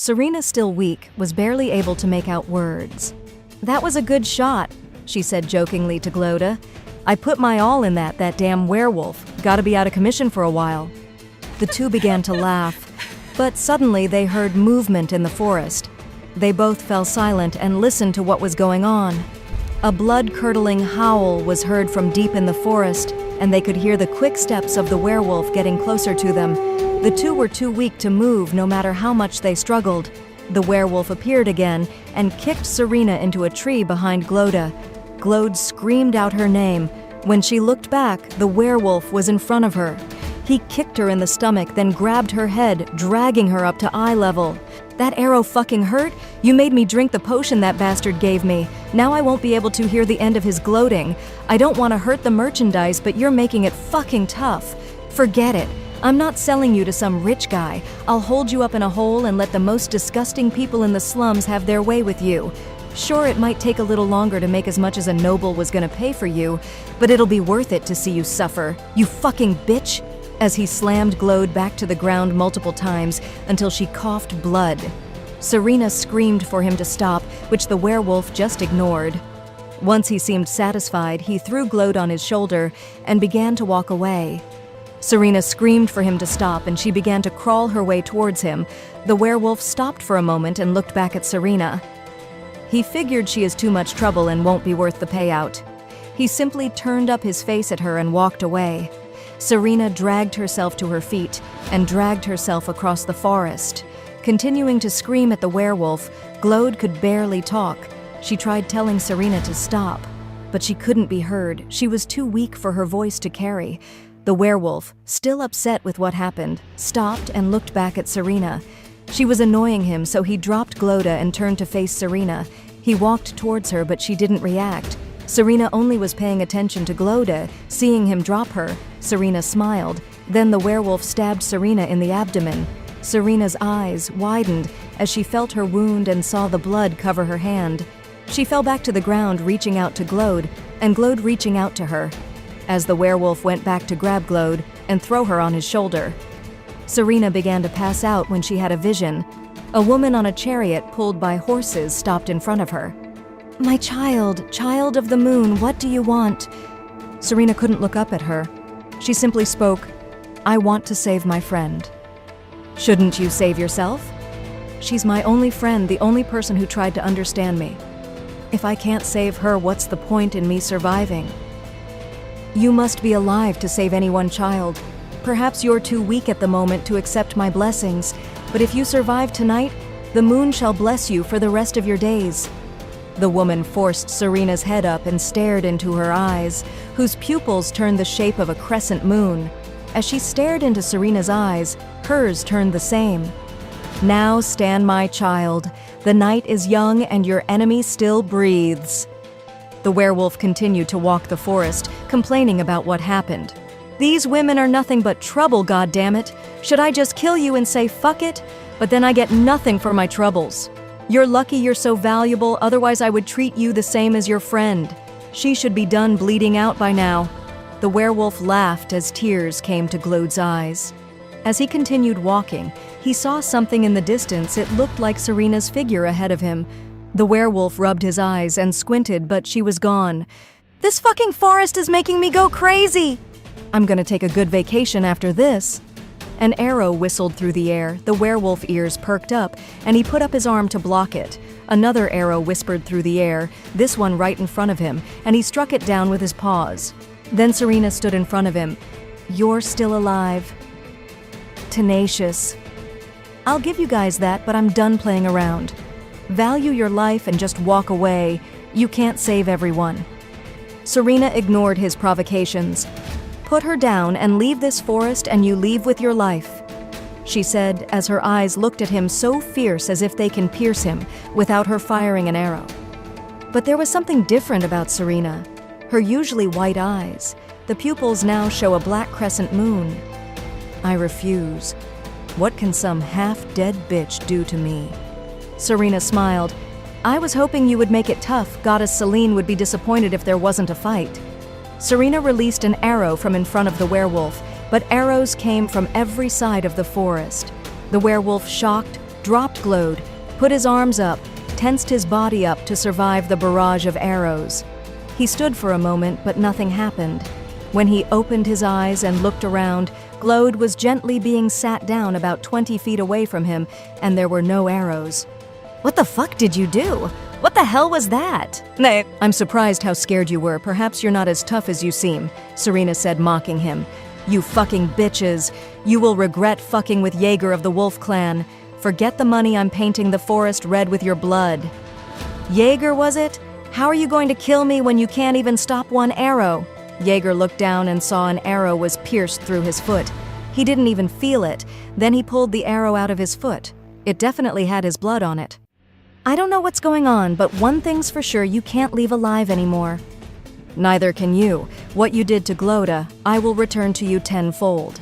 Serena, still weak, was barely able to make out words. "That was a good shot," she said jokingly to Gloede. "I put my all in that damn werewolf. Gotta be out of commission for a while." The two began to laugh, but suddenly they heard movement in the forest. They both fell silent and listened to what was going on. A blood-curdling howl was heard from deep in the forest, and they could hear the quick steps of the werewolf getting closer to them. The two were too weak to move no matter how much they struggled. The werewolf appeared again and kicked Serena into a tree behind Gloede. Gloede screamed out her name. When she looked back, the werewolf was in front of her. He kicked her in the stomach, then grabbed her head, dragging her up to eye level. "That arrow fucking hurt? You made me drink the potion that bastard gave me. Now I won't be able to hear the end of his gloating. I don't want to hurt the merchandise, but you're making it fucking tough. Forget it. I'm not selling you to some rich guy. I'll hold you up in a hole and let the most disgusting people in the slums have their way with you. Sure, it might take a little longer to make as much as a noble was gonna pay for you, but it'll be worth it to see you suffer. You fucking bitch!" As he slammed Gloede back to the ground multiple times until she coughed blood. Serena screamed for him to stop, which the werewolf just ignored. Once he seemed satisfied, he threw Gloede on his shoulder and began to walk away. Serena screamed for him to stop, and she began to crawl her way towards him. The werewolf stopped for a moment and looked back at Serena. He figured she is too much trouble and won't be worth the payout. He simply turned up his face at her and walked away. Serena dragged herself to her feet and dragged herself across the forest. Continuing to scream at the werewolf, Gloede could barely talk. She tried telling Serena to stop, but she couldn't be heard. She was too weak for her voice to carry. The werewolf, still upset with what happened, stopped and looked back at Serena. She was annoying him, so he dropped Gloede and turned to face Serena. He walked towards her, but she didn't react. Serena only was paying attention to Gloede. Seeing him drop her, Serena smiled. Then the werewolf stabbed Serena in the abdomen. Serena's eyes widened as she felt her wound and saw the blood cover her hand. She fell back to the ground, reaching out to Gloede, and Gloede reaching out to her, as the werewolf went back to grab Gloede and throw her on his shoulder. Serena began to pass out when she had a vision. A woman on a chariot pulled by horses stopped in front of her. "My child, child of the moon, what do you want?" Serena couldn't look up at her. She simply spoke, "I want to save my friend." "Shouldn't you save yourself?" "She's my only friend, the only person who tried to understand me. If I can't save her, what's the point in me surviving?" "You must be alive to save any one child. Perhaps you're too weak at the moment to accept my blessings, but if you survive tonight, the moon shall bless you for the rest of your days." The woman forced Serena's head up and stared into her eyes, whose pupils turned the shape of a crescent moon. As she stared into Serena's eyes, hers turned the same. "Now stand, my child. The night is young and your enemy still breathes." The werewolf continued to walk the forest, complaining about what happened. "These women are nothing but trouble, goddammit. Should I just kill you and say fuck it? But then I get nothing for my troubles. You're lucky you're so valuable, otherwise I would treat you the same as your friend. She should be done bleeding out by now." The werewolf laughed as tears came to Gloede's eyes. As he continued walking, he saw something in the distance. It looked like Serena's figure ahead of him. The werewolf rubbed his eyes and squinted, but she was gone. "This fucking forest is making me go crazy! I'm gonna take a good vacation after this." An arrow whistled through the air. The werewolf ears perked up, and he put up his arm to block it. Another arrow whispered through the air, this one right in front of him, and he struck it down with his paws. Then Serena stood in front of him. "You're still alive. Tenacious. I'll give you guys that, but I'm done playing around. Value your life and just walk away. You can't save everyone." Serena ignored his provocations. "Put her down and leave this forest and you leave with your life," she said as her eyes looked at him so fierce as if they can pierce him without her firing an arrow. But there was something different about Serena. Her usually white eyes, the pupils now show a black crescent moon. "I refuse. What can some half-dead bitch do to me?" Serena smiled. "I was hoping you would make it tough. Goddess Selene would be disappointed if there wasn't a fight." Serena released an arrow from in front of the werewolf, but arrows came from every side of the forest. The werewolf, shocked, dropped Gloede, put his arms up, tensed his body up to survive the barrage of arrows. He stood for a moment, but nothing happened. When he opened his eyes and looked around, Gloede was gently being sat down about 20 feet away from him, and there were no arrows. "What the fuck did you do? What the hell was that?" "I'm surprised how scared you were. Perhaps you're not as tough as you seem," Serena said, mocking him. "You fucking bitches. You will regret fucking with Jager of the Wolf Clan. Forget the money I'm painting the forest red with your blood." "Jager, was it? How are you going to kill me when you can't even stop one arrow?" Jager looked down and saw an arrow was pierced through his foot. He didn't even feel it. Then he pulled the arrow out of his foot. It definitely had his blood on it. "I don't know what's going on, but one thing's for sure, you can't leave alive anymore." "Neither can you. What you did to Gloede, I will return to you tenfold."